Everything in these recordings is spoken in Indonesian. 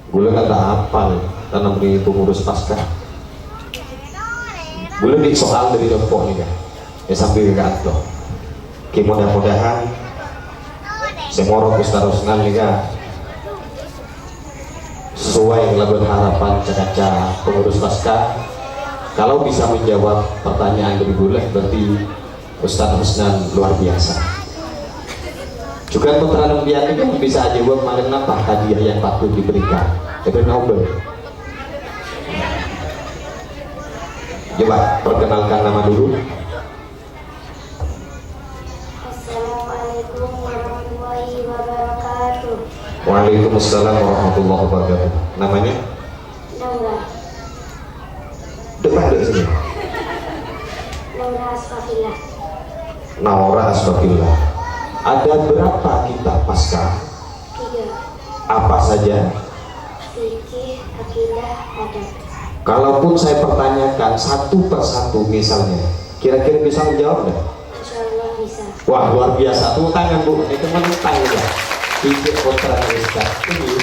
Gula kata apa nih? Karena beri itu ngurus pasca. Gula di soal dari dokter nih kan. Ya sambil kantor. Mudah-mudahan semua terus nih kan. Sesuai lagu harapan caca pengurus pasca. Kalau bisa menjawab pertanyaan dari Gula berarti Ustadz Husnan luar biasa. Juga putra Lumpian itu bisa aja buat malam apa hadiah yang patut diberikan. Itu Nobel. Coba perkenalkan nama dulu. Assalamualaikum warahmatullahi wabarakatuh. Waalaikumsalam warahmatullahi wabarakatuh. Namanya? Naura. Depan dari sini. Naura Asfafillah. Naura Asfafillah. Ada berapa kita pasca? 3. Apa saja? Fikih, akidah, adab. Kalaupun saya pertanyakan satu persatu misalnya, kira-kira bisa menjawab nggak? Insyaallah bisa. Wah luar biasa, tepuk tangan Bu, itu menentang ya. Pikir kontra Ustaz ini.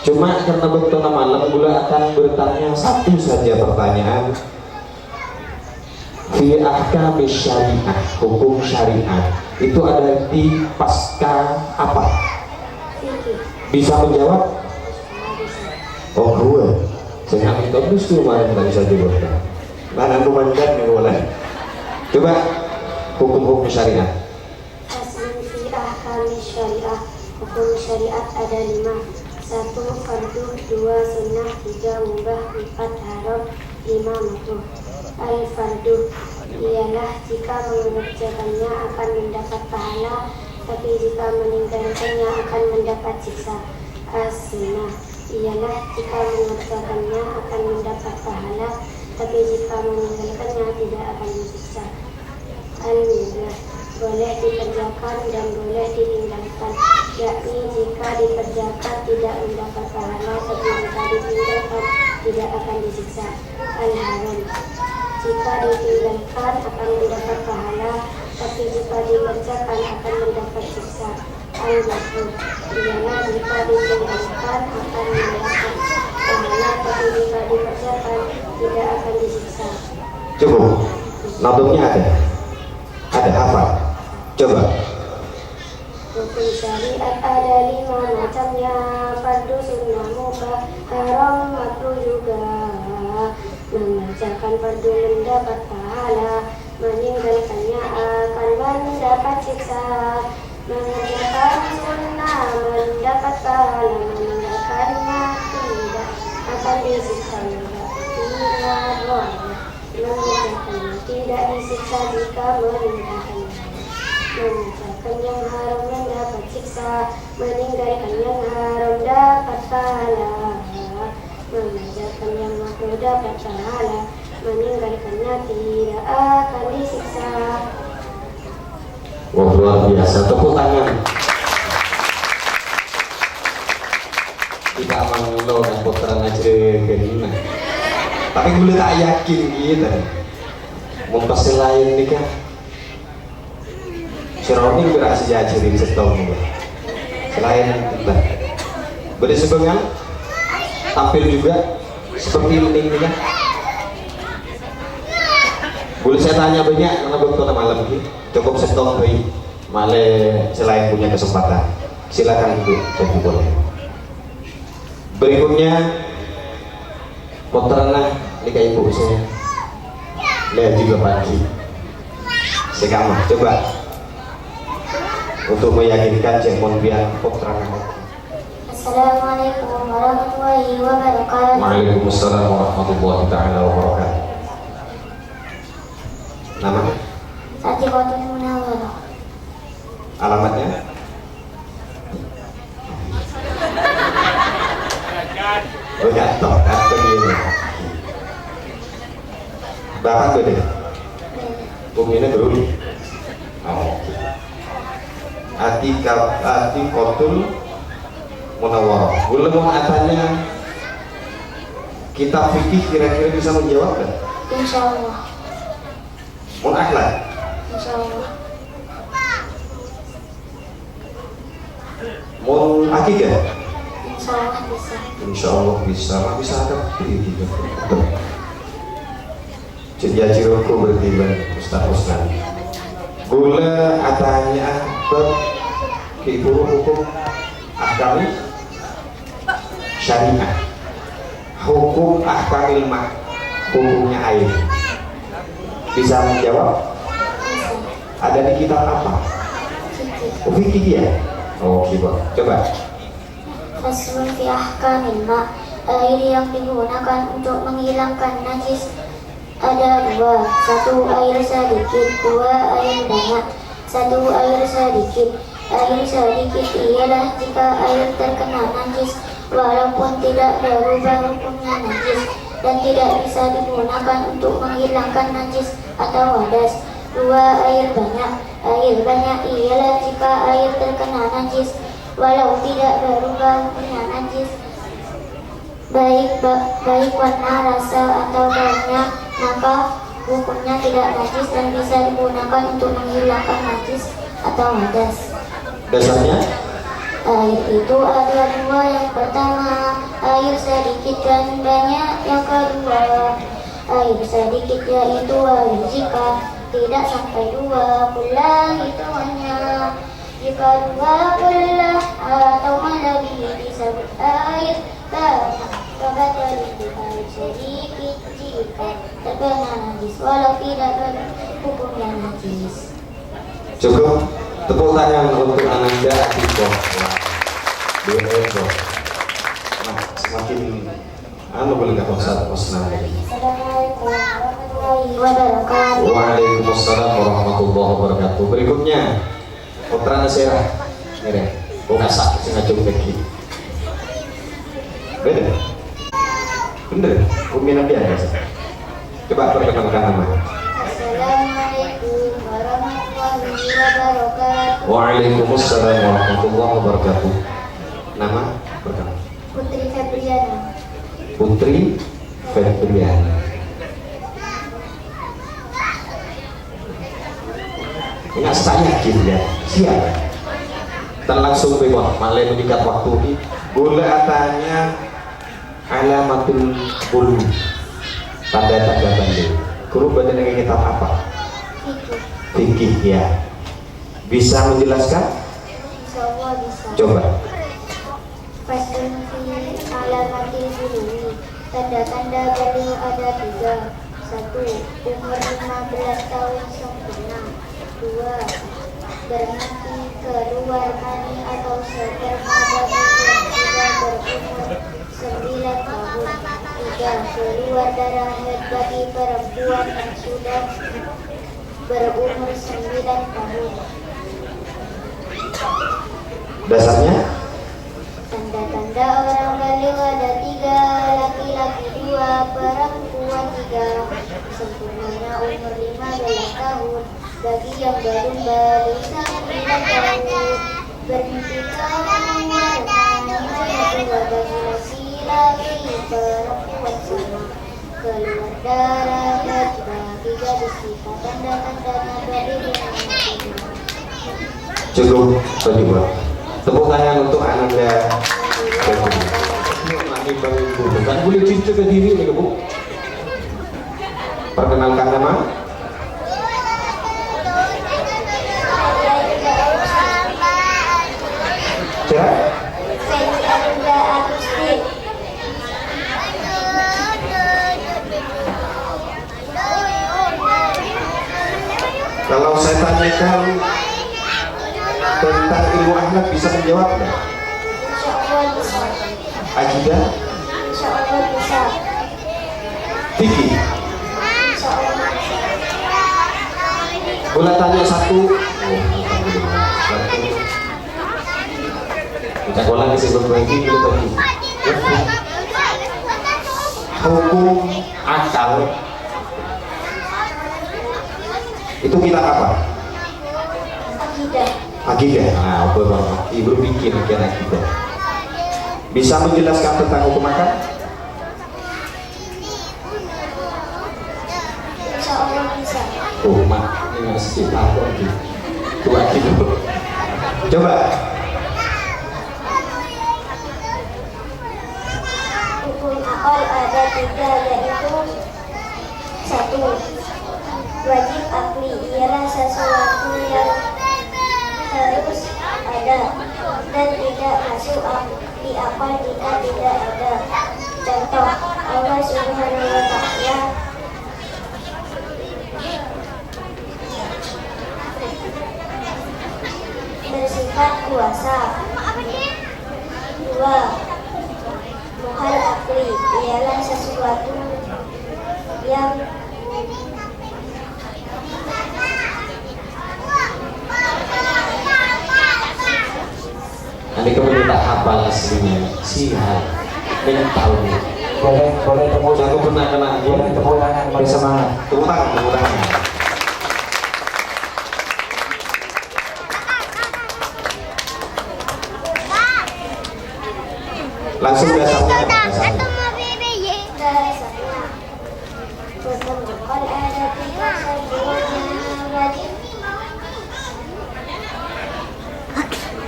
Cuma karena betul malam Gula akan bertanya satu saja pertanyaan. Fi ahkami syariah, hukum syariat itu ada di pasca apa? Fikih. Bisa menjawab? Insyaallah bisa. Oh gue, saya nggak terus tuh kemarin tadi saja gue. Mana komandan yang boleh? Coba hukum-hukum syariat. Aslun fi ahkami syariah. Hukum syariat ada 5. 1. Fardu, 2. Sunnah, 3. Mubah, 4. Haram, 5. Makruh. Al-fardu ialah jika mengerjakannya akan mendapat pahala, tapi jika meninggalkannya akan mendapat siksa. As-sunnah ialah jika mengerjakannya akan mendapat pahala, tapi jika meninggalkannya tidak akan disiksa. Al-mubah boleh dikerjakan dan boleh ditinggalkan, yakni jika dikerjakan tidak mendapat pahala, tapi jika ditinggalkan tidak akan disiksa. Al-haram jika ditinggalkan akan mendapat pahala, tapi jika dikerjakan akan mendapat siksa. Al-makruh ialah jika ditinggalkan akan mendapat pahala, tapi jika dikerjakan tidak akan disiksa. Cukup. Nadumnya ada? Ada hafal? Coba. Hukum syariat ada 5 macamnya. Fardu, sunnah, mubah, haram, makruh juga. Mengerjakan fardu mendapat pahala, meninggalkannya akan mendapat siksa. Mengerjakan sunnah mendapat pahala, meninggalkannya tidak akan disiksa. Tidak boleh mengerjakannya, tidak disiksa jika meninggalkannya. Mengerjakan yang haram mendapat siksa, meninggalkan yang haram dapat pahala. Mengerjakan yang makruh dapat pahala, meninggalkannya tidak akan disiksa. Wah luar biasa, tepuk tangan. Kita aman dulu kan putra aja gini. Tapi gue tak yakin gitu. Mau pasti lain nih kan. Si Roni gerak saja jadi setong gue. Selain itu, beri sebengan tampil juga seperti ini kan. Boleh saya tanya banyak karena betul malam ini cukup setong doi male selain punya kesempatan. Silakan Ibu, jadi boleh. Berikutnya Potrana ini kayak ibu saya. Lihat juga pagi. Sekamah coba untuk meyakinkan Cek Monbian Potrana. Assalamualaikum warahmatullahi wabarakatuh. Waalaikumsalam warahmatullahi taala wabarakatuh. Nama? Satiqatul Munawwarah. Alamatnya? Oh jatuh kan begini. Bapak gede? Buminya dulu. Oh. Atiqatul Munawwarah. Belum atanya kitab fikih kira-kira bisa menjawab kan? Insyaallah. Mun akhlak? Insyaallah. Mun akidah? Insya Allah bisa. Insya Allah bisa. Bisa ada pilih juga. Jadi ciruku bertiban Ustaz Usnan. Gula atanya ke hukum ahkam syariah. Hukum ahkamil mak, hukumnya air. Bisa menjawab? Ada di kitab apa? Fikih ya? Oh, coba. Faslun fi ahkamil ma, air yang digunakan untuk menghilangkan najis ada dua. Satu, air sedikit. Dua, air banyak. Satu, air sedikit. Air sedikit ialah jika air terkena najis walaupun tidak berubah hukumnya najis dan tidak bisa digunakan untuk menghilangkan najis atau hadas. Dua, air banyak. Air banyak ialah jika air terkena najis walau tidak berubah hukumnya najis, baik warna, rasa atau baunya, maka hukumnya tidak najis dan bisa digunakan untuk menghilangkan najis atau hadas. Dasarnya? Air itu ada dua. Yang pertama, air sedikit dan banyak. Yang kedua, air sedikit yaitu air jika tidak sampai 2 bulan hitungannya. Jika 2 bulan atau melebihi disebut air banyak. Batal itu air sedikit jika terkena najis walau tidak berhukumnya najis. Cukup. Tepuk tangan untuk Ananda Atiko. Semakin boleh nggak Ustaz Usnan? Assalamualaikum warahmatullahi wabarakatuh. Waalaikumsalam warahmatullahi wabarakatuh. Berikutnya Putra Nasirah. Ini ngasak sengaja lagi. Beda. Bener. Umi Nabi ada. Coba perkenalkan nama. Assalamualaikum warahmatullahi wabarakatuh. Waalaikumsalam warahmatullahi wabarakatuh. Nama perkenalkan. Putri Febriana. Putri Febriana. Enggak saya ya. Siap. Dan langsung bebas. Malah meningkat waktu ini. Boleh tanya alamatul bulu. Tanda-tanda bandel. Guru badan yang kitab apa? Fikih ya. Bisa menjelaskan? Insya Allah bisa. Coba. Faslun fi alamatil bulu. Tanda-tanda bulu ada 3. 1. Umur 15 tahun sempurna. 2. Berhenti keluar mani atau sperma bagi yang sudah berumur 9 tahun. 3. Keluar darah haid bagi perempuan yang sudah berumur 9 tahun. Dasarnya? Tanda-tanda orang baliغ ada 3, laki-laki 2, perempuan 3. Sempurnanya umur 15 tahun bagi yang baru balik 9 tahun. Berhenti keluar mani 2 bagi laki-laki, perempuan sama. Keluar darah bagi gadis kita. Tanda-tandanya bagi Cukup berdua. Tepuk tangan untuk Ananda. Nanti Bang Ibu, kan boleh cuci ke diri nih Bu. Perkenalkan nama. Siapa? Kalau saya tanyakan tentang ilmu akhlak bisa menjawab nggak? Insya Allah bisa. Akidah? Insya Allah bisa. Fikih? Insya Allah bisa. Boleh tanya satu? Kita ulang disebut lagi dulu tadi. Hukum akal itu kita apa? Akidah. Akidah. Nah, Ibu bikin akidah. Bisa menjelaskan tentang hukum akal? Insya Allah bisa. Oh, mak, ini masih takut lagi. Tua gitu. Coba. tiga, yaitu satu, wajib akli ialah sesuatu yang harus ada dan tidak masuk akli akal jika tidak ada. Contoh, Allah Subhanahu wa Ta'ala bersifat kuasa. Dua, muhal akli ialah sesuatu yang nanti kemudian tak hafal aslinya sihat mental. Boleh tepuk Aku pernah kena boleh tepuk tangan, mari semangat. tepuk tangan. Langsung dasarnya dasarnya. Berbentukan ada tiga sebuah wajib.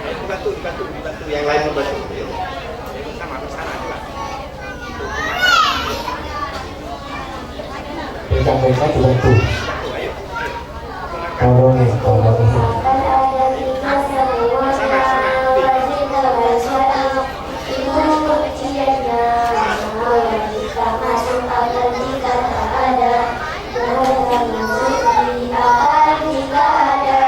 Dibantu yang lain membantu. Mereka dibantu. Tolongi. Akan ada tiga sebuah wajib terasa itu ujiannya. Jika masuk akal jika tak ada, dan masuk di akal jika ada.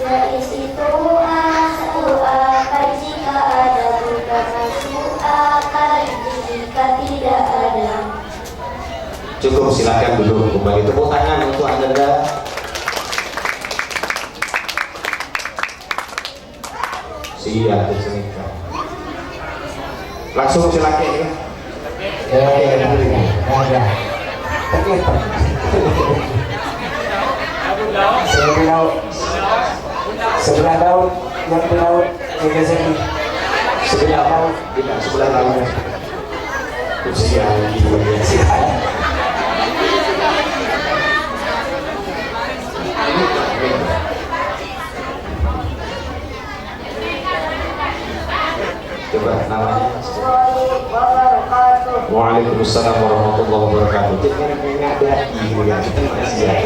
Jais itu masuk akal jika ada, bukan masuk akal jika tidak ada. Cukup, silakan dulu kembali tepuk tangan untuk Anda. Siap diseringkan. Langsung silakan ya. Ada. Terlihat. Sebelah daun yang di laut ini sini. Sebelah mau tidak sebelah lautnya. Usia gitu ya. Coba namanya. Waalaikumsalam warahmatullahi wabarakatuh. Jangan ada ya, kita masih ya.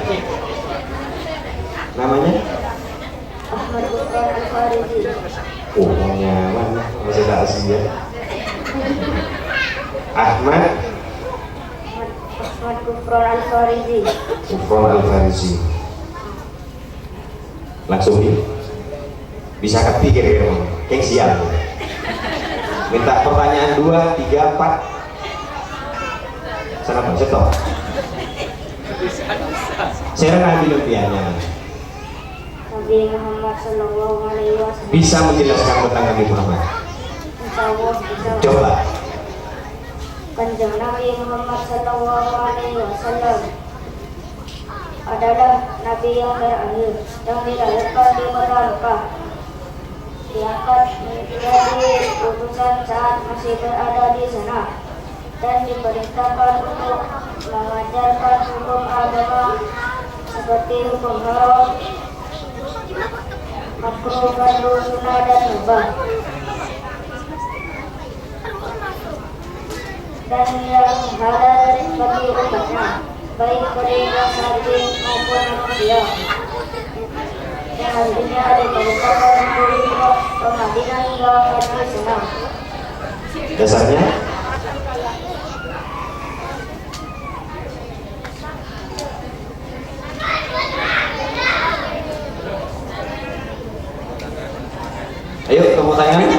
Namanya? Ahmad Gufron Al-Faridi. Oh, nyaman, masih tak asli ya. Ahmad Gufron Al-Faridi. Gufron Al-Faridi. Langsung nih. Bisa kepikir ya, kayak siap. Minta pertanyaan 2, 3, 4. Sana Pak, stop. Saya ambil impiannya. Nabi Muhammad Sallallahu Alaihi Wasallam. Bisa menjelaskan tentang Nabi Muhammad? Insya Allah bisa. Coba. Kanjeng Nabi Muhammad Sallallahu Alaihi Wasallam adalah Nabi yang terakhir yang dilahirkan di kota Mekah. Diangkat menjadi utusan saat masih berada di sana dan diperintahkan untuk mengajarkan hukum agama seperti hukum haram, makruh, fardu, sunnah, dan mubah, dan yang halal bagi umatnya, baik pedagang sapi maupun manusia. Yang artinya diperintahkan untuk pengabdian hingga mati senang. Dasarnya? Ayo, tepuk tangan.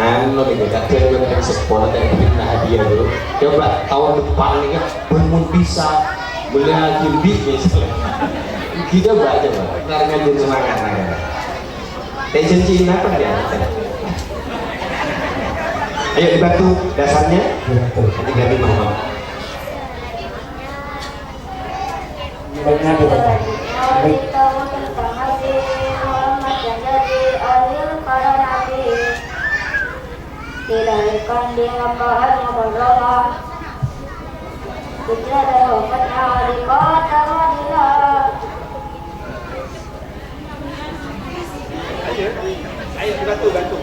Anu nih, kadang yang sekolah dan fitnah hadiah dulu. Coba tahun depan nih kan, belum bisa melihat lebih misalnya. Kita baca Pak, karena jadi semangat negara. Tension Cina apa dia? Ayo dibantu dasarnya. Nanti ganti Muhammad. Baiknya dibantu. Tahu tentang Nabi Muhammad yang jadi akhir para nabi, dilahirkan di Makkah Mukarramah, hijrah dan wafatnya di kota Madinah. Ayo dibantu.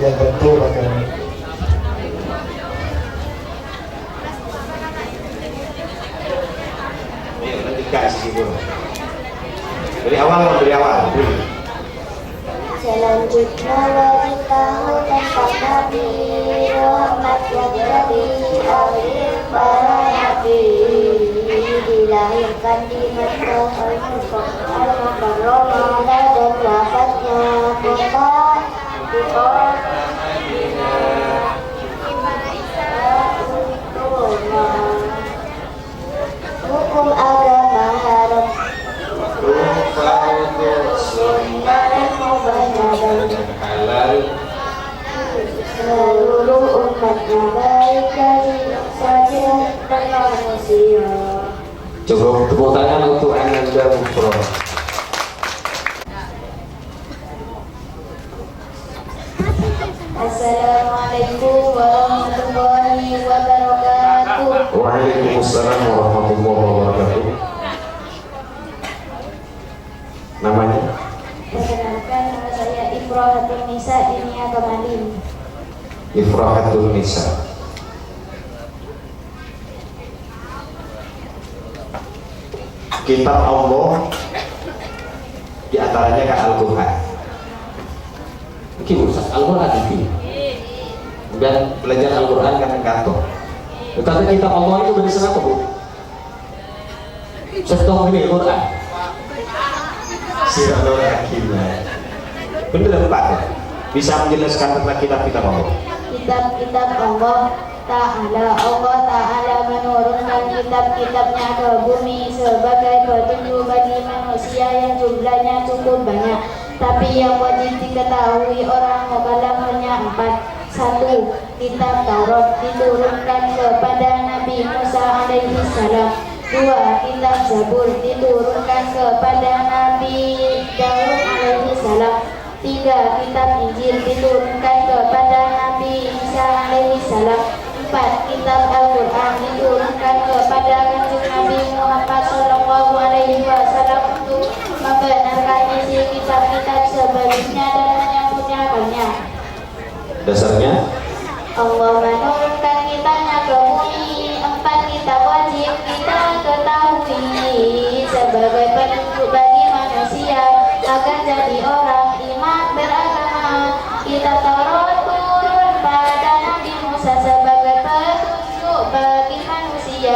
yang tentu bagaimana. Ayo, nanti kasih dulu. Dari awal. Selanjutnya beritahu tentang Nabi Muhammad yang dari akhir para nabi, dilahirkan di Makkah Al-Mukarramah dan wafatnya di kota hukum agama haram seluruh umatnya baik dari saja dan manusia. Cukup tepuk tangan untuk Ananda Mufro. Assalamualaikum warahmatullahi wabarakatuh. Waalaikumsalam warahmatullahi wabarakatuh. Namanya? Perkenalkan, nama saya Ifrahatun Nisa Dinia Kamalin. Ifrahatun Nisa. Kitab Allah di antaranya kan Al-Quran. Ini urusan Al-Quran ini. Dan belajar Al-Quran kan kantor. Tetapi kitab Allah itu berisik apa, Bu? Contoh ini Al-Quran. Sirah Hakimah. Benar Pak, bisa menjelaskan tentang kitab-kitab Allah. Kitab-kitab Allah Ta'ala menurunkan kitab-kitabnya ke bumi sebagai petunjuk bagi manusia yang jumlahnya cukup banyak. Tapi yang wajib diketahui orang mukallaf hanya 4. 1. Kitab Taurat diturunkan kepada Nabi Musa alaihi salam. 2. Kitab Zabur diturunkan kepada Nabi Daud alaihi salam. 3. Kitab Injil diturunkan kepada Nabi Isa alaihi salam. 4. Kitab Al-Quran diturunkan kepada Kanjeng Nabi Muhammad sallallahu alaihi wasallam untuk membenarkan isi kitab-kitab sebelumnya dan menyempurnakannya. Dasarnya Allah menurunkan kitabnya ke bumi. 4 kitab wajib kita ketahui sebagai petunjuk bagi manusia agar jadi orang iman beragama. Kitab Taurat turun pada Nabi Musa sebagai petunjuk bagi manusia.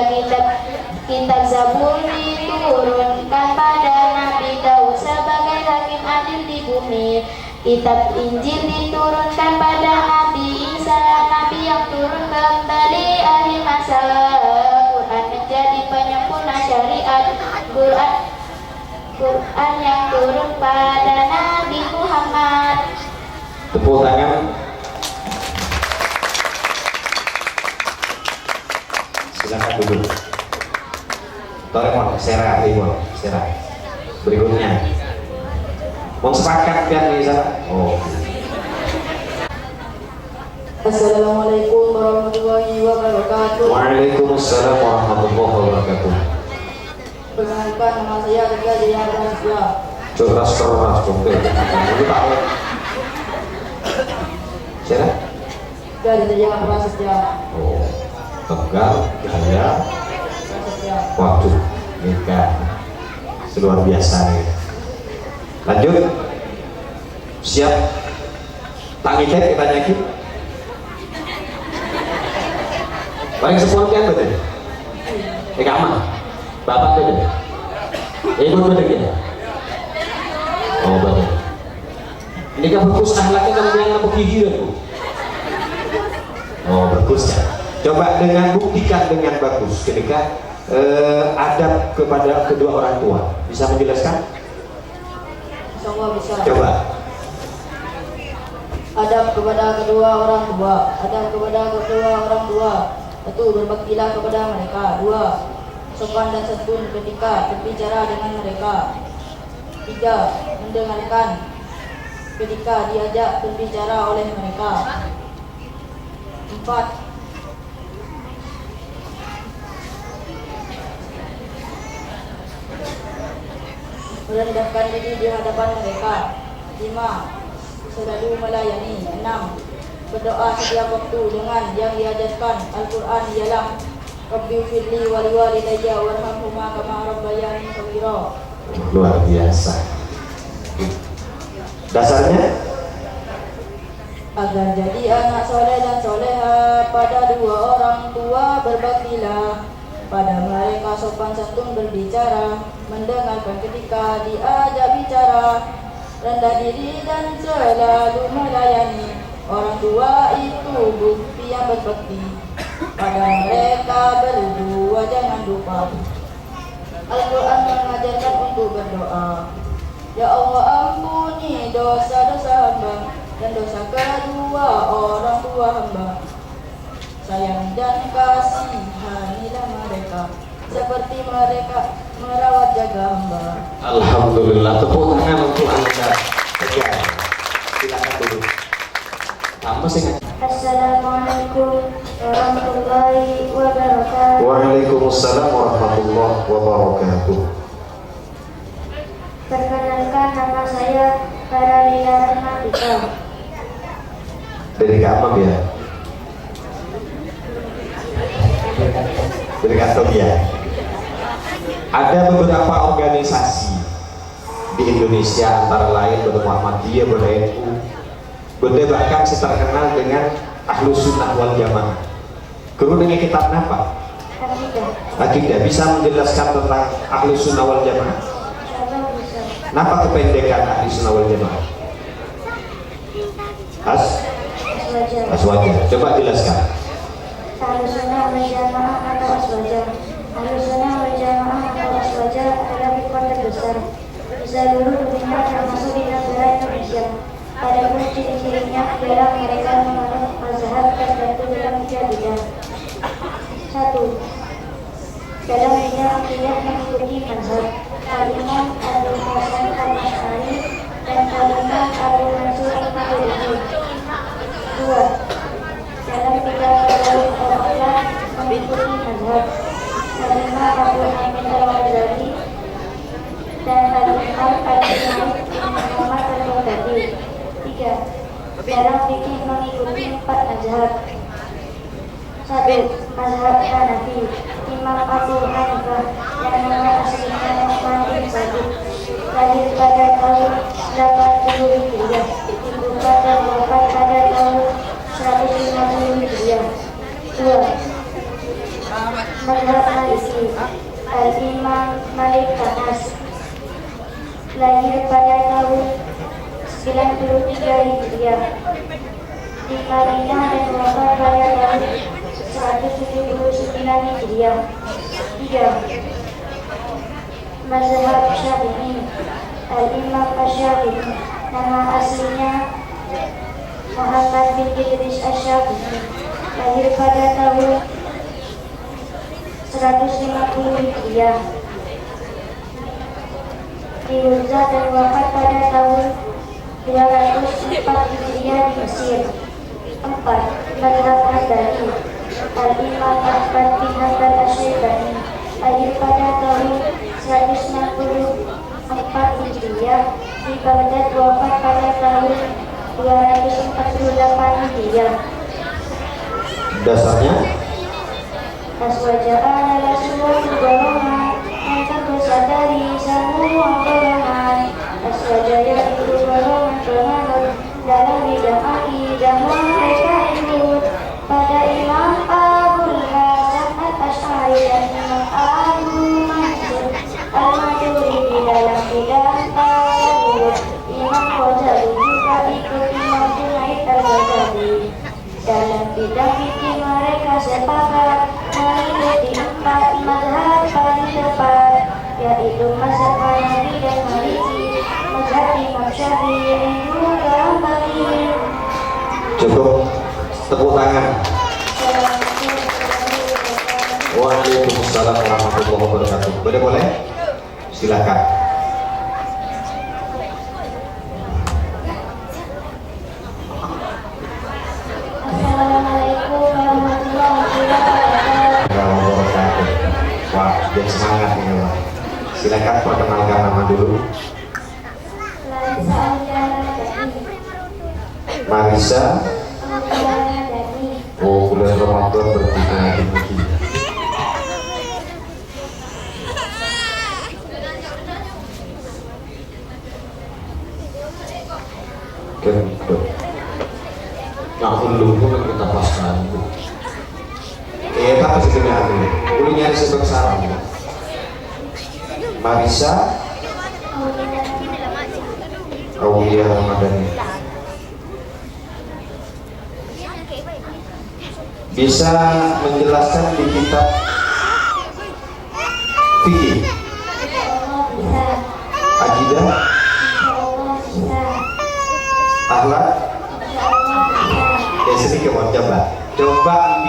Kitab Zabur diturunkan pada Nabi Daud sebagai hakim adil di bumi. Kitab Injil diturunkan pada Nabi Isa, Nabi yang turun kembali akhir masa. Quran menjadi penyempurna syariat. Quran yang turun pada Nabi Muhammad. tepuk tangan. Silakan duduk. Toremon, serah. Berikutnya. Mau sepakat kan di sana? Oh. Assalamualaikum warahmatullahi wabarakatuh. Waalaikumsalam warahmatullahi wabarakatuh. Perkenalkan, nama saya Rega Jaya Prasetya. Cerdas dong. Itu tahu. Siapa? Rega Jaya Prasetya. Oh. Tegal, Jaya. Prasetya. Waduh, nikah. Luar biasa nih. Lanjut. Siap. Tangi kita nyakin. Paling spontan betul. Kamu. Bapak betul. Ibu betul ya. Oh betul. Ini kan bagus akhlaknya kemudian apa gigi Bu. Oh bagus ya. Coba dengan buktikan dengan bagus ketika adab kepada kedua orang tua. Bisa menjelaskan? Insyaallah bisa. Coba. Adab kepada kedua orang tua. Adab kepada kedua orang tua. 1. Berbaktilah kepada mereka. 2. Sopan dan santun ketika berbicara dengan mereka. 3. Mendengarkan ketika diajak berbicara oleh mereka. 4. Merendahkan diri di hadapan mereka. 5. Selalu melayani. 6. berdoa setiap waktu dengan yang diajarkan Al-Quran ialah Rabbi firli wali walidayya warhamhuma kama rabbayani shaghira. Luar biasa. Dasarnya Agar jadi anak soleh dan soleha, pada dua orang tua berbaktilah, pada mereka sopan santun berbicara, mendengarkan ketika diajak bicara, rendah diri dan selalu melayani. Orang tua itu bukti yang berbakti, pada mereka berdua jangan lupa. Al-Quran mengajarkan untuk berdoa. Ya Allah, ampuni dosa-dosa hamba dan dosa kedua orang tua hamba. Sayang dan kasihanilah mereka seperti mereka merawat jaga hamba. Alhamdulillah, tepuk tangan untuk Anda. Silakan dulu. Kamu sih. Assalamualaikum warahmatullahi wabarakatuh. Waalaikumsalam warahmatullahi wabarakatuh. Perkenalkan, nama saya Faralila Rahmatika. Dari Kamam ya? Dari kantor ya? Ada beberapa organisasi di Indonesia, antara lain Bunda Muhammadiyah, Bunda NU, Bunda bahkan terkenal dengan Ahlus Sunnah wal Jamaah. Guru dengan kitab apa? Akidah. Bisa menjelaskan tentang Ahlus Sunnah wal Jamaah? Kenapa kependekan Ahlus Sunnah wal Jamaah? Aswaja. Coba jelaskan. Ahlus Sunnah wal Jamaah atau Aswaja. Ahlus Sunnah wal Jamaah atau Aswaja adalah firqah terbesar di seluruh dunia termasuk di negara Indonesia. Adapun ciri-cirinya adalah mereka menganut mazhab tertentu dalam tiga bidang. 1. Dalam bidang akidah mengikuti mazhab Al-Imam Abdul Hasan Al-Asy'ari dan Al-Imam Abu Mansur Al-Maturidi. 2. Dalam bidang al-Quran mengikuti mazhab Al-Imam Abu Hamid Al-Ghazali dan Al-Imam Al-Imam Muhammad Al-Baghdadi. 3. Dalam fikih mengikuti 4 mazhab. 1. Mazhab Hanafi, Imam Abu Hanifah yang nama aslinya Nu'man bin Sabit, lahir pada tahun 80 Hijriah, dibuka dan wafat pada tahun 150 Hijriah. 2. Mazhab Maliki, Al-Imam Malik Anas, lahir pada tahun 93 Hijriah, di Madinah dan wafat pada tahun 179 Hijriah. 3. Mazhab Syafi'i, Al-Imam Asy-Syafi'i, nama aslinya Muhammad bin Idris Asy-Syafi'i, lahir pada tahun 150 Hijriah, di Uzza dan wafat pada tahun 204 Hijriah di Mesir. 4. Mazhab Hambali, Al-Imam Ahmad bin Hanbal Asy-Syaibani, lahir pada tahun 164 Hijriah, di Baghdad, wafat pada tahun 248 Hijriah. Dasarnya? Aswaja adalah suatu golongan yang terpisah dari semua golongan. Aswaja yaitu golongan penganut dalam bidang akidah. Mereka ikut pada Imam Abul Hasan Al-Asy'ari dan Imam Abu Mansur Al-Maturidi dalam bidang tasawuf. Imam Ghazali juga ikut Imam Junaid Al-Ghazali. Dalam bidang fikih mereka sepakat mengikuti 4 mazhab paling tepat, yaitu mazhab Hanafi dan Maliki, mazhab Imam Syafi'i dan juga Hambali. Cukup. Tepuk tangan. Waalaikumsalam warahmatullahi wabarakatuh. Boleh? Silakan. Assalamualaikum warahmatullahi wabarakatuh. Wah, jadi semangat ini, Pak. Silakan perkenalkan nama dulu. Larissa Alia Rajai. Marisa Ramadan bertiga lagi. Kentut. Nah, dulu pun kita pasang itu. Tapi sebenarnya aku, boleh nyari sebab sarang. Marisa, Aulia Ramadhani. Bisa menjelaskan di kitab fikih, akidah, akhlak. Sedikit mau coba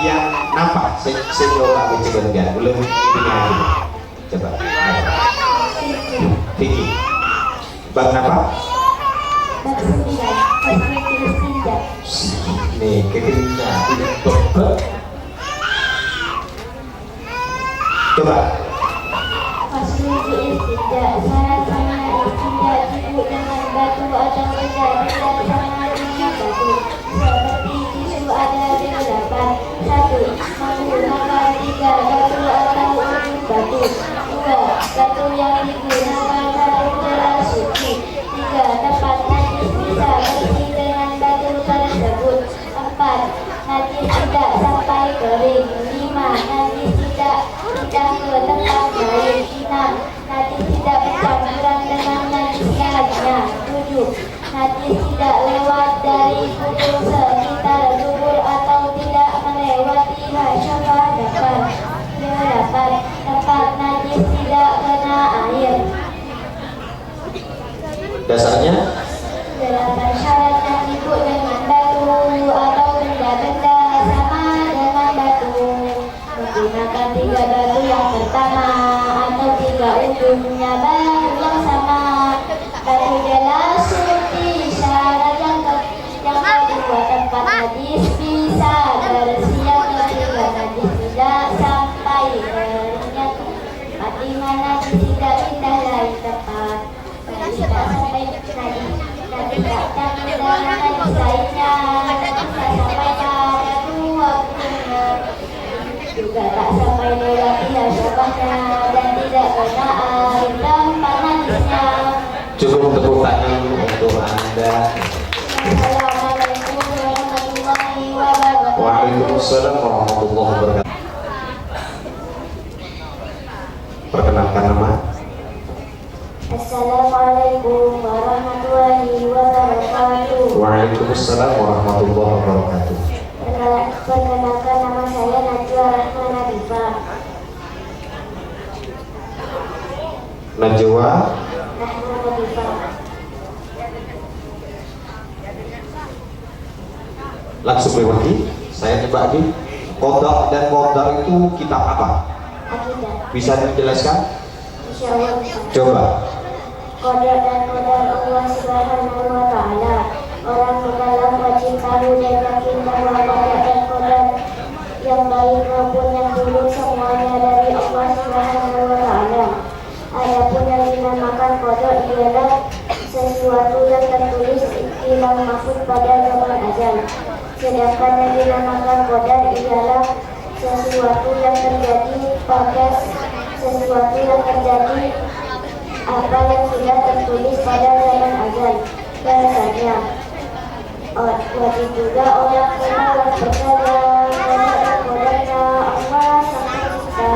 biar nampak. Saya coba coba enggak belum ini coba. Fikih. Bab apa? Nih kekininya coba. Batu atau benda sama dengan batu seperti tisu ada 8. 1. Menggunakan 3 batu atau batu. 2. Batu yang digunakan dalam jalan suci. 3. Tempat najis bisa bersih dengan batu tersebut. 4. Najis tidak sampai kering. 5. Najis tidak pindah ke tempat lain. 6. Najis tidak bercampuran dengan najis lainnya. 7. Najis tidak lewat dari kubur sekitar kubur atau tidak melewati hasyafah dapat. 8. Tempat najis tidak kena air. Dasarnya 8. Syarat yang disebut dengan batu atau benda-benda sama dengan batu. Menggunakan 3 batu yang pertama atau 3 ujungnya batu yang sama. Batu jelas suci. Syarat yang kedua, tempat najis bisa bersih. Yang ketiga, najis tidak sampai keringnya. Di mana najis tidak pindah dari tempat. Tidak sampai najis tidak campur dengan najis lainnya. Tidak sampai pada 2 ujungnya. Juga tak sampai lewati hasyafahnya dan tidak kena air tempat najisnya. cukup tepuk tangan untuk Anda. Assalamualaikum warahmatullahi wabarakatuh. Waalaikumsalam warahmatullahi wabarakatuh. Perkenalkan nama. Assalamualaikum warahmatullahi wabarakatuh. Waalaikumsalam warahmatullahi wabarakatuh. Perkenalkan nama saya Najwa Rahman Habibah. Najwa Rahman Habibah. langsung lewati. Saya coba di Qadar dan Qadar itu kitab apa? Akidah. Bisa dijelaskan? Insyaallah bisa. Coba. Qadar dan qadar Allah Subhanahu wa taala. Orang mukallaf wajib tahu dan yakin bahwa qadar dan qadar yang baik maupun yang buruk semuanya dari Allah Subhanahu wa taala. Adapun yang dinamakan qadar ialah sesuatu yang tertulis di lauh mahfuz pada zaman azal. Sedangkan yang dinamakan qadar ialah sesuatu yang terjadi pada sesuatu yang terjadi apa yang sudah tertulis pada zaman azal. Bahasanya wajib juga orang mukallaf berkata qadarnya Allah sang pencipta.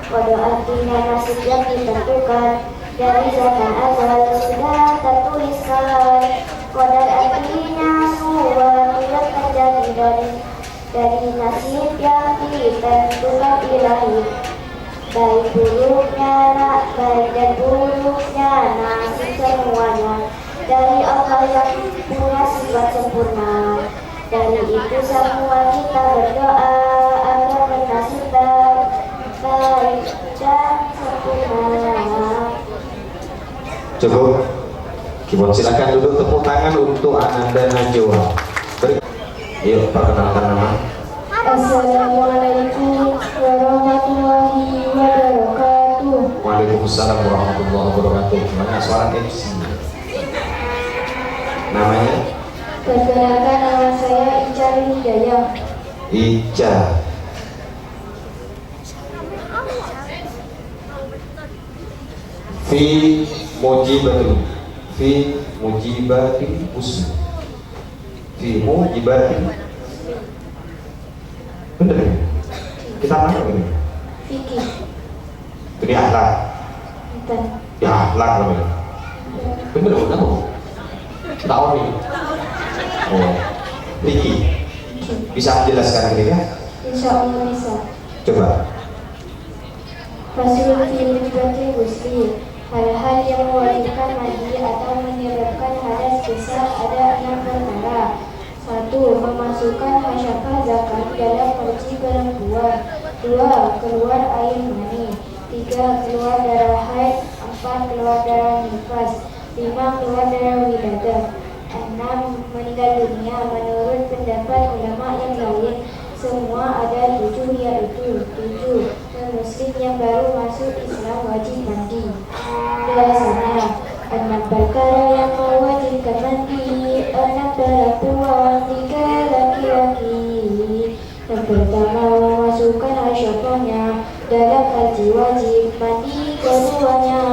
Qada artinya nasib yang ditentukan dari zaman azal sudah tertuliskan. Qadar artinya sesuatu yang terjadi dari nasib yang ditentukan ilahi. Baik dan buruknya nasib semuanya dari Allah yang punya sifat sempurna. Dari itu semua kita berdoa agar bernasib baik dan sempurna. Cukup. Kibon silakan duduk, tepuk tangan untuk Ananda Najwa. Yuk perkenalkan nama. Assalamualaikum warahmatullahi wabarakatuh. Waalaikumsalam warahmatullahi wabarakatuh. Mana suara MC? Namanya? Perkenalkan nama saya Icar Hidayah. Ija. Fi mujibatin. Fi mujibatin usul. Fi mujibatin. Bener ya? Kita mana ini? Fikih. Itu dia akhlak. Bukan. Ya akhlak namanya. Bener bukan bu? Tahu nih. Oh, Vicky. Bisa menjelaskan ini ya? Insya Allah bisa. Coba. Fasul fi mujibatil ghusli. Hal-hal yang mewajibkan mandi atau menyebabkan hadas besar ada 6 perkara. 1. Memasukkan hasyafah zakar dalam farji perempuan. 2. Keluar air mani. 3. Keluar darah haid. 4. Keluar darah nifas. 5. Keluar darah wiladah. 6. Meninggal dunia. Menurut pendapat ulama yang lain, semua ada 7, yaitu 7. Muslim yang baru masuk Islam wajib mandi. Biasanya 6 perkara yang mewajibkan mandi, 6 perempuan, 3 laki-laki. Yang pertama, memasukkan hasyafahnya dalam haji wajib mandi keduanya.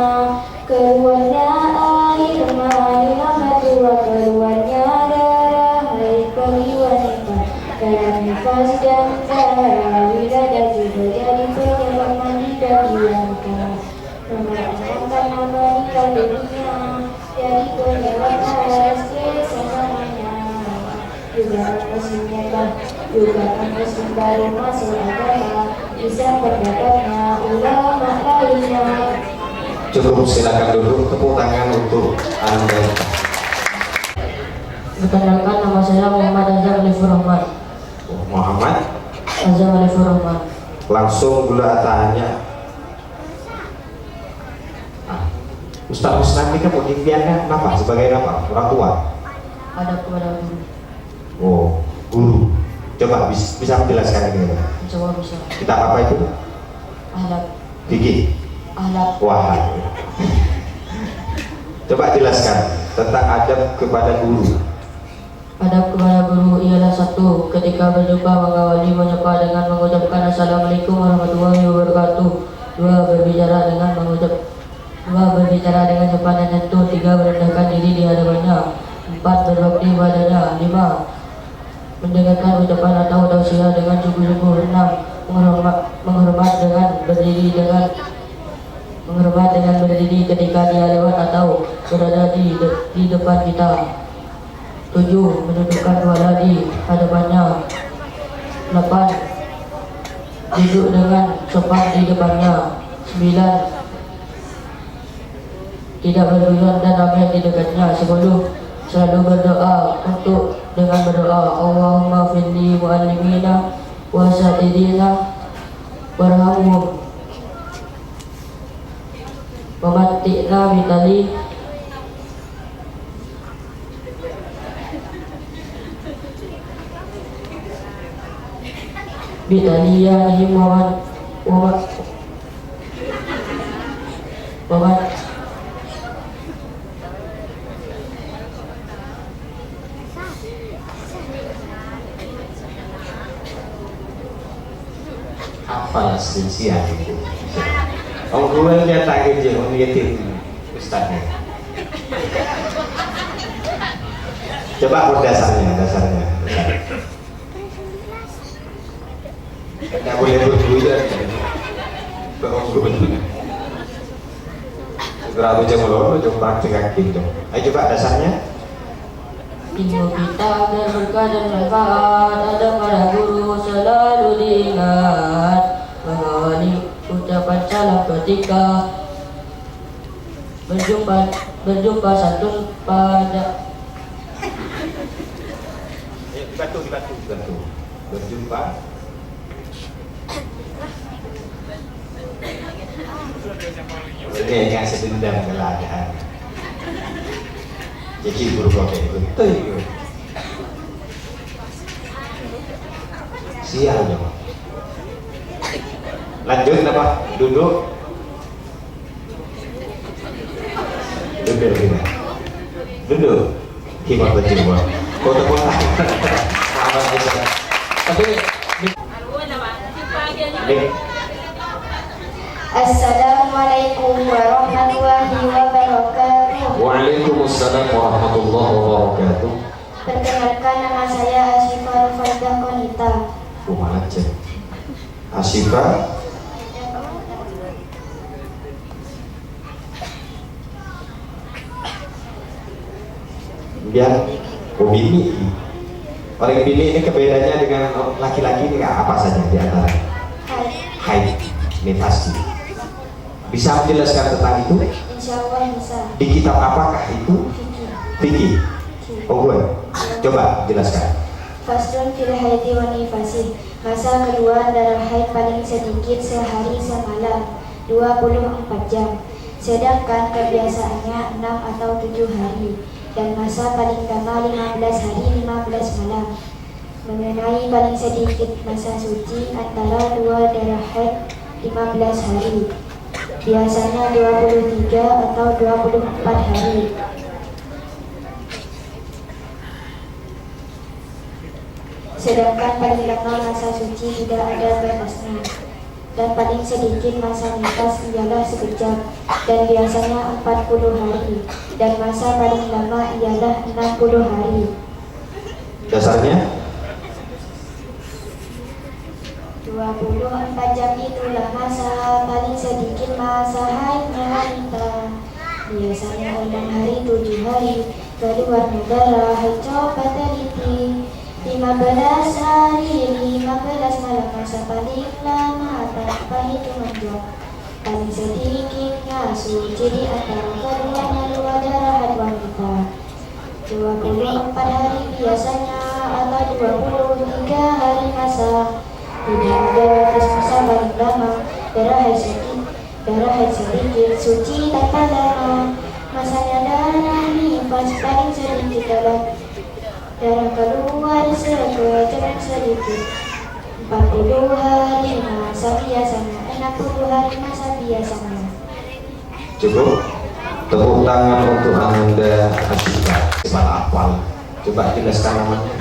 Keluarnya air mani nomor 2, keluarnya darah haid bagi wanita. Darah nifas dan darah wiladah juga jadi penyebab mandi bagi wanita. Nomor 6, karena meninggal dunia jadi penyebab hadas sesamanya. Juga muslim baru masuk agama bisa pendapatnya ulama lainnya. Cukup, silakan dulu, tepuk tangan untuk Anda. Perkenalkan, nama saya Muhammad Azam Alifur Rahman. Muhammad Azam Alifur Rahman. langsung gula tanya. Ustaz Musnad ini kamu impiannya apa? Sebagai apa? Orang tua? Adab kepada guru. Oh, guru. Coba bisa menjelaskan ini. Coba bisa. Kita apa itu? Ahlak. Gigi. Ahlak. Wah. Coba jelaskan tentang adab kepada guru. Adab kepada guru ialah 1. Ketika berjumpa mengawali menyapa dengan mengucapkan Assalamualaikum warahmatullahi wabarakatuh. 2. Berbicara dengan sopan dan santun. 3. Merendahkan diri di hadapannya. 4. Berbakti padanya. 5. Mendengarkan ucapan atau tausiah dengan sungguh-sungguh. 6. Menghormat dengan berdiri ketika dia lewat atau berada di depan kita. 7. Menundukkan kepala di hadapannya. 8. Duduk dengan sopan di depannya. 9. Tidak berlebihan dan ramai di dekatnya. 10. Selalu berdoa dengan berdoa Allahumma firli mu'allimina wa satirina warhamhum wa matti'na bitali bitaliyahim wa Apa esensial itu? Om guru yang tak kerja, om yatim ustaznya. Coba dasarnya. Tidak boleh bergulir. Om guru. Berapa jam lo? Coba praktek gitu. Ayo coba dasarnya. ilmu kita agar berkah dan manfaat. Ada pada guru selalu diingat. Mengawali ucapan salam ketika berjumpa santun pada Dibantu. Berjumpa. Ini yang sedendam keadaan. Jadi guru kopi itu. Sial dong. Lanjut apa? Duduk. Duduk. Gimana berjumpa? Kota-kota. Tapi Nih, Assalamualaikum warahmatullahi wabarakatuh. Waalaikumsalam warahmatullahi wabarakatuh. Perkenalkan, nama saya Asyifa Rufaidah Konita. Kumaha cek? Asyifa biar bini. Orang bini ini kebedaannya dengan laki-laki ini apa saja di antara? Haid, ini pasti. Bisa menjelaskan tentang itu? Insya Allah bisa. Di kitab apakah itu? Fikih. Oh gue, coba jelaskan. Faslun fil haidi wa nifasi. Masa kedua darah haid paling sedikit sehari semalam 24 jam. Sedangkan kebiasaannya 6 atau 7 hari. Dan masa paling lama 15 hari 15 malam. Mengenai paling sedikit masa suci antara dua darah haid 15 hari. Biasanya 23 atau 24 hari. Sedangkan paling lama masa suci tidak ada batasnya. Dan paling sedikit masa nifas ialah sekejap dan biasanya 40 hari. Dan masa paling lama ialah 60 hari. Dasarnya? 24 jam itulah masa paling sedikit masa haidnya wanita. Biasanya 6 hari 7 hari. Keluarnya darah haid coba teliti 15 hari 15 malam masa paling lama tanpa hitungan jam. Paling sedikitnya suci di antara keduanya dua darah haid wanita. 24 hari biasanya atau 23 hari masa. Tidak ada batas masa paling lama darah haid sedikit suci tanpa lama. Masanya darah nifas paling sedikit darah keluar sekejap sedikit 40 hari masa biasanya 60 hari masa biasanya. Cukup. Tepuk tangan untuk Ananda Asyifa. Coba hafal. Coba jelaskan namanya.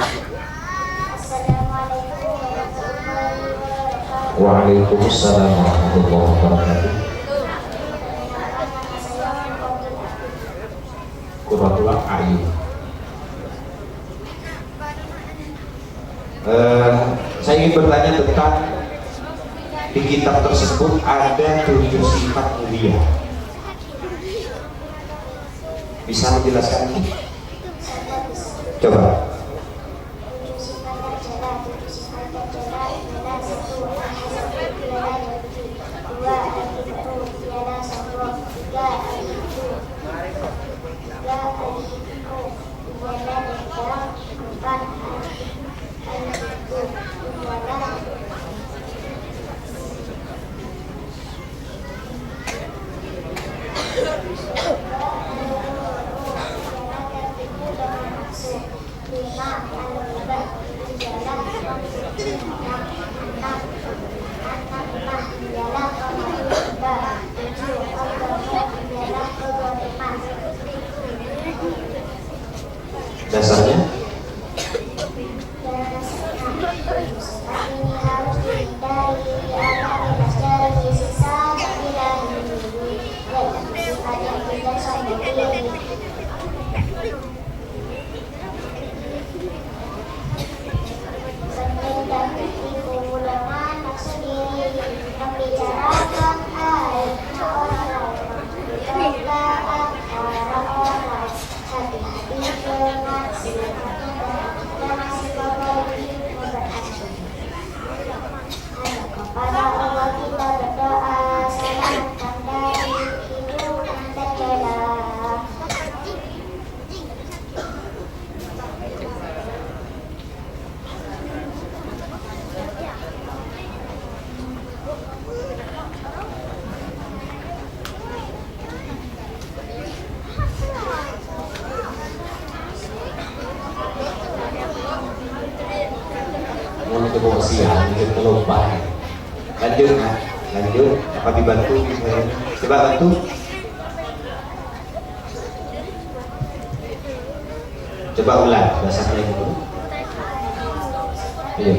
Assalamualaikum warahmatullahi wabarakatuh. Waalaikumsalam warahmatullahi wabarakatuh. Qurratul A'yun. Saya ingin bertanya tentang di kitab tersebut ada 7 sifat mulia. Bisa menjelaskan ini? Coba. Dasarnya? Kepada Allah kita berdoa, selamatkan dari hidup yang tercela. Mau ketemu siang, lupa. Lanjut, nah. Lanjut. Apa dibantu? Coba bantu. Coba ulang bahasanya itu. Iya.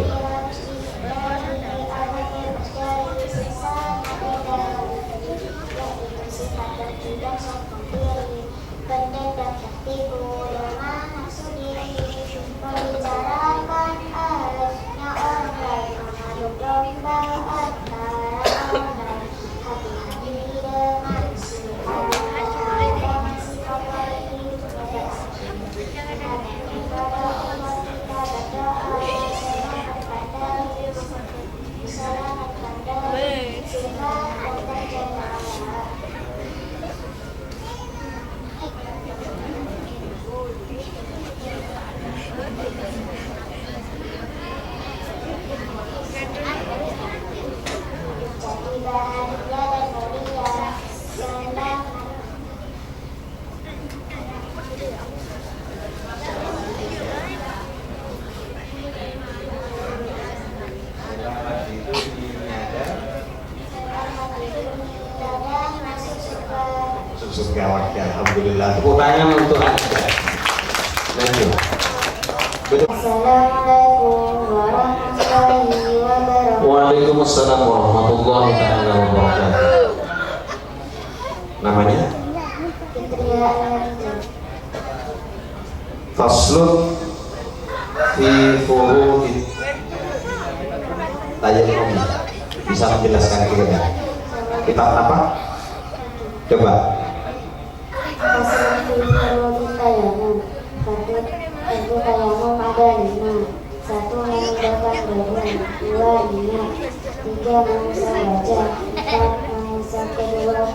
Surga wakil, alhamdulillah. Tepuk tangan untuk Anda. Lanjut. Assalamualaikum warahmatullahi wabarakatuh. Waalaikumsalam warahmatullahi taala wabarakatuh. Namanya? Fitria Ayanti. Faslun fi furu'id tayammum. Bisa menjelaskan kita? Kitab apa? Coba. Faslun fi furu'id tayammum. Fardu tayammum ada 5. 1. Meninggalkan badan. 2. Niat. 3. Mengusap wajah. 4. Mengusap kedua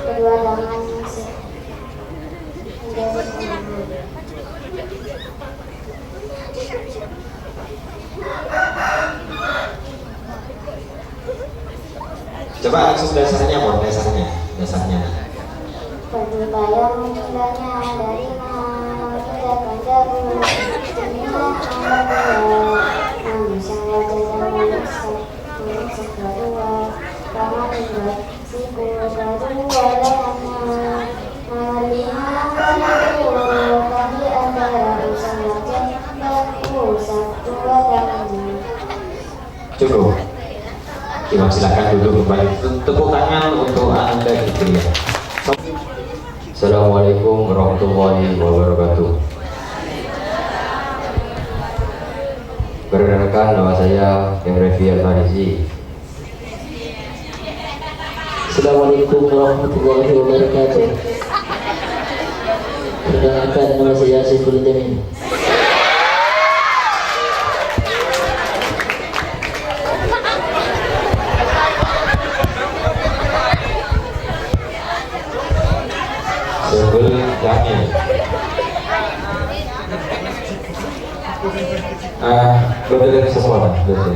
tangan hingga sekelumnya. Coba langsung dasarnya, Bor, dasarnya. Fardu tayammum jumlahnya ada 5. Meninggalkan badan. Niat mengusap wajah dan mengusap kedua tangan hingga siku kedua lengannya. Nomor 5. Menentukan di antara usap wajah dan usap kedua tangannya. Cukup. Imam silakan duduk kembali. Tepuk tangan untuk Anda gitu ya. Assalamualaikum warahmatullahi wabarakatuh. Perkenalkan, nama saya Refy Al-Farizi. Assalamualaikum warahmatullahi wabarakatuh. Perkenalkan, nama saya Saiful Jamin. Sebelum Jamil. Betul semua, betul.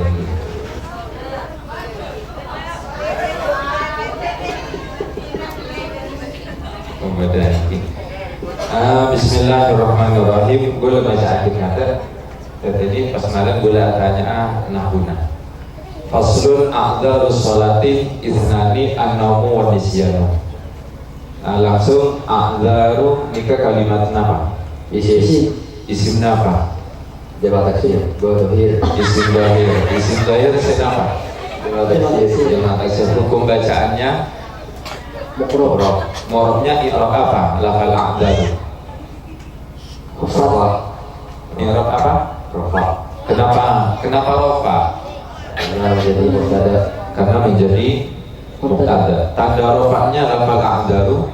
Bismillahirrahmanirrahim. Gue baca akhir kata. Jadi pas malam gue tanya nahuna. Faslun a'dzarus sholati ithnani an-naumu wa nisyanu. Langsung a'dzaru nikah kalimat apa? Isim apa? Jabat taksir, gohir. Isim dohir siapa? Jabat taksir. Hukum bacaannya Mukroh. Morobnya i'rab apa? Lafal a'dzaru. Rafa. I'rab apa? Rafa. Kenapa rafa? Karena menjadi mubtada. Karena menjadi mubtada. Tanda rafanya lafal a'dzaru.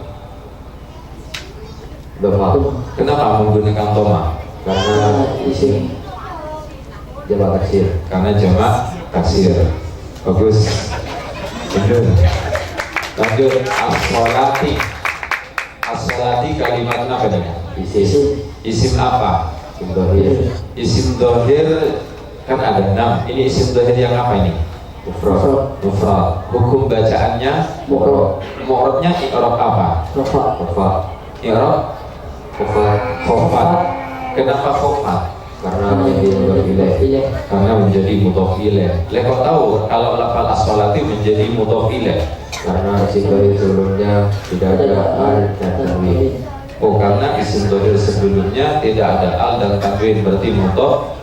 Dhamma. Kenapa menggunakan dhamma? Karena isim jabat taksir. Karena jamak taksir. Bagus. Benar. Lanjut. As-sholati kalimat apa namanya? Isim apa? Isim gohir. Isim dohir kan ada 6. Ini isim dohir yang apa ini? Mufrad. Hukum bacaannya Mukroh. mu'rabnya i'rab apa? Rafa. I'rab khofat. Kenapa khofat? Karena menjadi mudhof ilaih. Iya. Karena menjadi mudhof ilaih. Kau tahu kalau lafal as-sholati menjadi mudhof ilaih? Karena isim gohir sebelumnya tidak ada al dan tanwin. Oh, karena isim dohir sebelumnya tidak ada al dan tanwin, berarti mudhof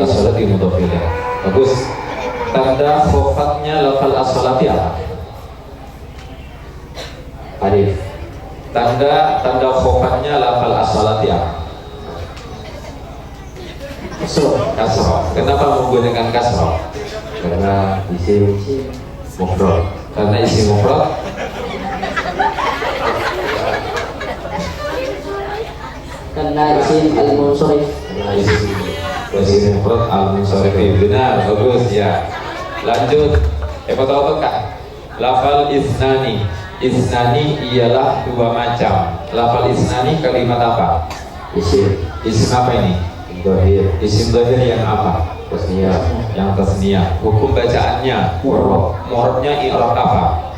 as-sholati mudhof ilaih. Bagus. Tanda khofatnya lafal as-sholati apa? Alif. Tanda khofatnya lafal as-sholati apa? Kasroh. Kenapa menggunakan kasroh? Karena isim mufrad. Karena isim mufrad Karena isim al-munsharif. Karena isim mufrad al-munsharif. Benar, bagus ya. Lanjut. Tahu Kak? Lafal isnani. Isnani ialah dua macam. Lafal isnani kalimat apa? Isim. Isim apa ini? Dohir. Isim dohir yang apa? Tasniyah. Yang tasniyah. Hukum bacaannya mu'rabnya i'rab apa?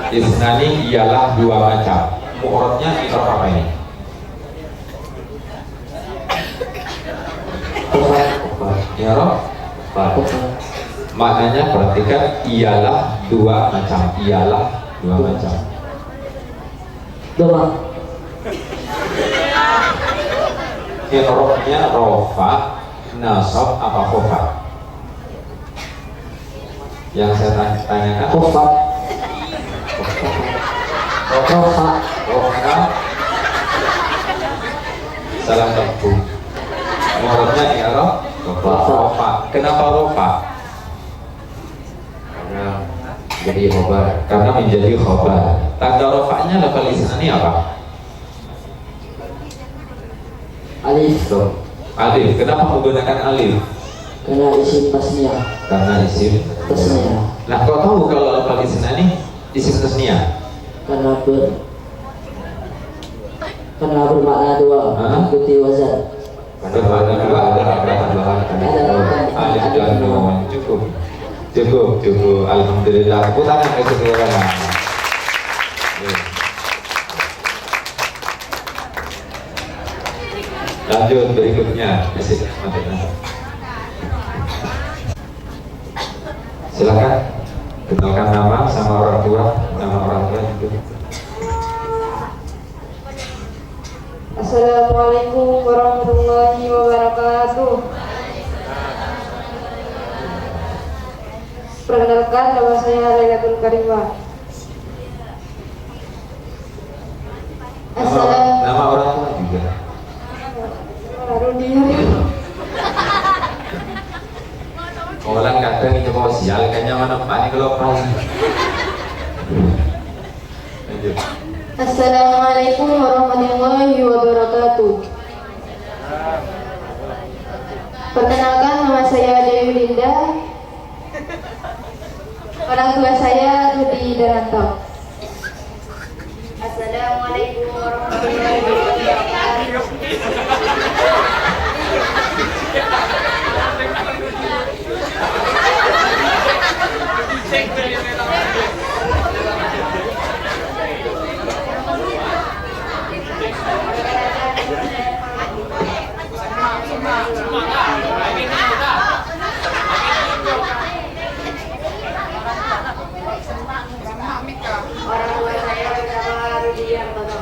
Isnani ialah dua macam. Mu'rabnya i'rab apa ini? I'rab maknanya perhatikan, ialah dua macam. Ialah dua macam. Doma. I'rabnya rofa, nasab apa khofat? Yang saya tanyakan Khofat. Rofa. rofa. Salah satu. Mu'rabnya i'rab rofa. Kenapa rofa? Karena jadi khobar. Karena menjadi khobar. Tanda rofanya lafal isnani apa? Alif. Alif. Kenapa menggunakan alif? Karena isim tasniyah. Karena isim Tasniyah. Nah, kau tahu kalau lafal isnani isim tasniyah? Karena bermakna dua. Mengikuti wazan. Bermakna dua ada tambahan alif dan nun. Cukup. Alhamdulillah. Tepuk tangan ke saudara. Lanjut berikutnya. Silakan kenalkan nama sama orang tua. Nama orang tua juga. Assalamualaikum warahmatullahi wabarakatuh. Perkenalkan, nama saya Lailatul Karimah. Nama orang tua juga. Orang kadang itu bawa sial, kayaknya mana pak ini kalau pas. Lanjut. Assalamualaikum warahmatullahi wabarakatuh. Perkenalkan, nama saya Dewi Linda. Orang tua saya Rudi Darantau. Assalamualaikum warahmatullahi wabarakatuh. Orang tua saya bernama Rudi Darantau.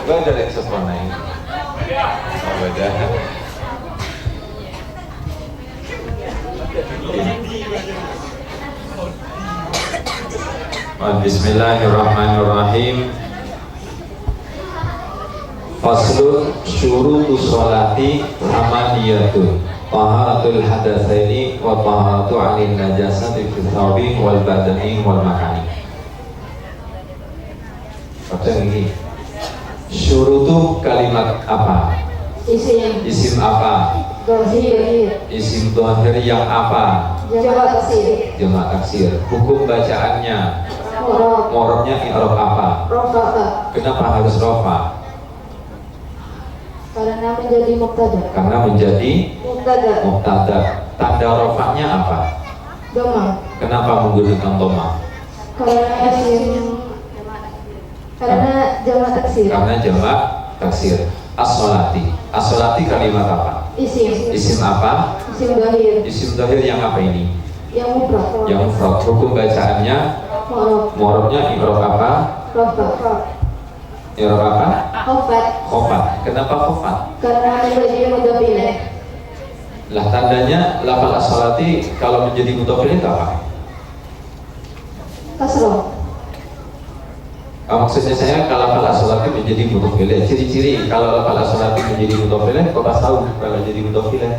Gue udah saxophone ini. Oh, beda. Bismillahirrahmanirrahim. Faslun syurutu sholati samaniyatun taharatul hadatsaini wa taharatu 'anil najasati fil thawbi wal badani wal makani. Baca ini. Syurutu kalimat apa? Isim apa? Dohir. Isim dohir yang apa? Jamak taksir. Jamak taksir. Hukum bacaannya? Mu'rabnya i'rab apa? Rofa. Kenapa harus rofa? Karena menjadi mubtada. Karena menjadi Mubtada. mubtada. Tanda rofanya apa? Doma. Kenapa menggunakan doma? Karena jamak taksir. Karena jamak taksir. As-sholati. As-sholati kalimat apa? Isim. Isim apa? Isim dohir. Isim dohir yang apa ini? Yang mufrad. Yang mufrad. Hukum bacaannya? Mu'rab. Mu'rabnya i'rab apa? Rofa. I'rab apa? Khofat. Khofat. Kenapa khofat? Karena menjadi mudhof ilaih. Lah tandanya lafal as-sholati kalau menjadi mudhof ilaih itu apa? Kasroh. Maksudnya saya kalau lafal as-sholati menjadi mudhof ilaih. Ciri-ciri kalau lafal as-sholati menjadi mudhof ilaih, kok pas tahu kalau jadi mudhof ilaih?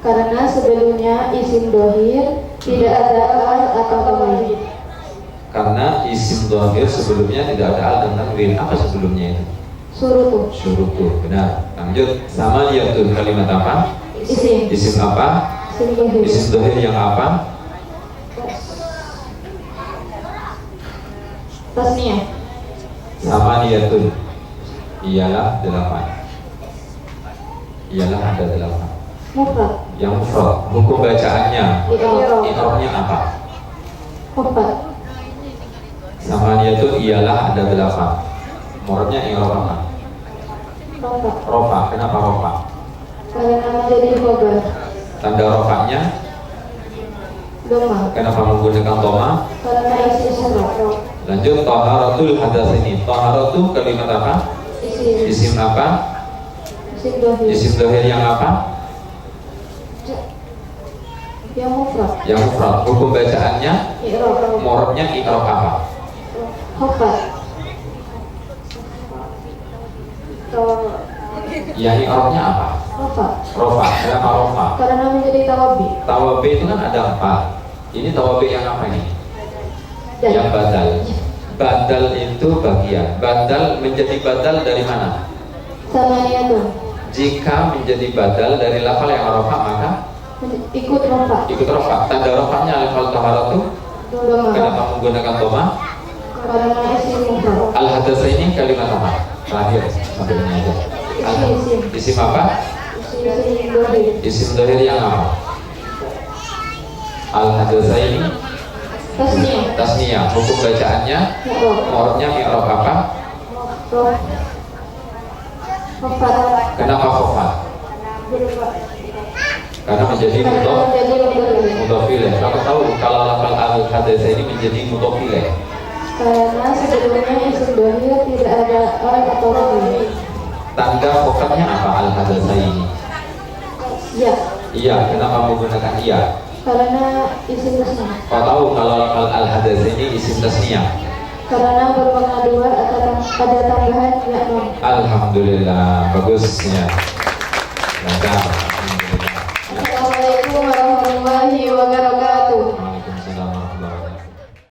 Karena sebelumnya isim dohir tidak ada al atau tanwin. Karena isim dhahir sebelumnya tidak ada al dan tanwin. Apa sebelumnya itu? Surutu. Syurutu. Benar. Lanjut. Sama yaitu kalimat apa? Isim. Isim apa? Isim dohir. Isim dhahir yang apa? Tasniyah. Sama yaitu ialah 8. Ialah ada 8. Mufrad. Yang mufrad. Hukum bacaannya. I'rabnya apa? Mufrad. Sama yaitu ialah ada 8. Muradnya i'rab apa? Rofa. Rofa. Kenapa rofa? Karena menjadi khobar. Tanda rofanya Doma. kenapa menggunakan toma? Karena isim syarat. Lanjut, taharatul hadas ini. Taharatu kalimat apa? Isim. Isim apa? Isim dohir. Isim dhahir yang apa? Yang mufrad. Yang mufrad. Hukum bacaannya I'rab. muradnya i'rab apa? Khobar. Ya i'rabnya apa? Rofa. Rofa. Kenapa rofa? Karena menjadi tawabi. Tawabi itu kan ada 4. Ini tawabi yang apa ini? Yang badal. Badal itu bagian. Badal menjadi badal dari mana? Samaniyatun. Jika menjadi badal dari lafal yang rofa maka Ikut rofa. ikut rofa. Tanda rofanya lafal taharatu. Doma. Kenapa menggunakan toma? Karena isim mufrad. Al hadas ini kalimat apa? Terakhir sampai ini aja. Isim. Isim apa? Isim dohir. Isim dhahir yang apa? Al hadas ini Tasniyah. tasniyah. Hukum bacaannya I'rab. muradnya i'rab apa? Rof. Mufrad. Kenapa khofat? Karena menjadi Karena menjadi mudhari. mutofile. Kamu tahu kalau lafal al hadas ini menjadi mutofile. Karena sebelumnya isim dohir tidak ada al atau tanwin. Tanda khofatnya apa al hadas ini? Ya. Iya. Kenapa menggunakan iya? Karena isim tasniyah. Kau tahu kalau lafal al hadas ini isim tasniyah? Karena bermakna dua atau ada tambahan ya non. Alhamdulillah, bagusnya. Mantap.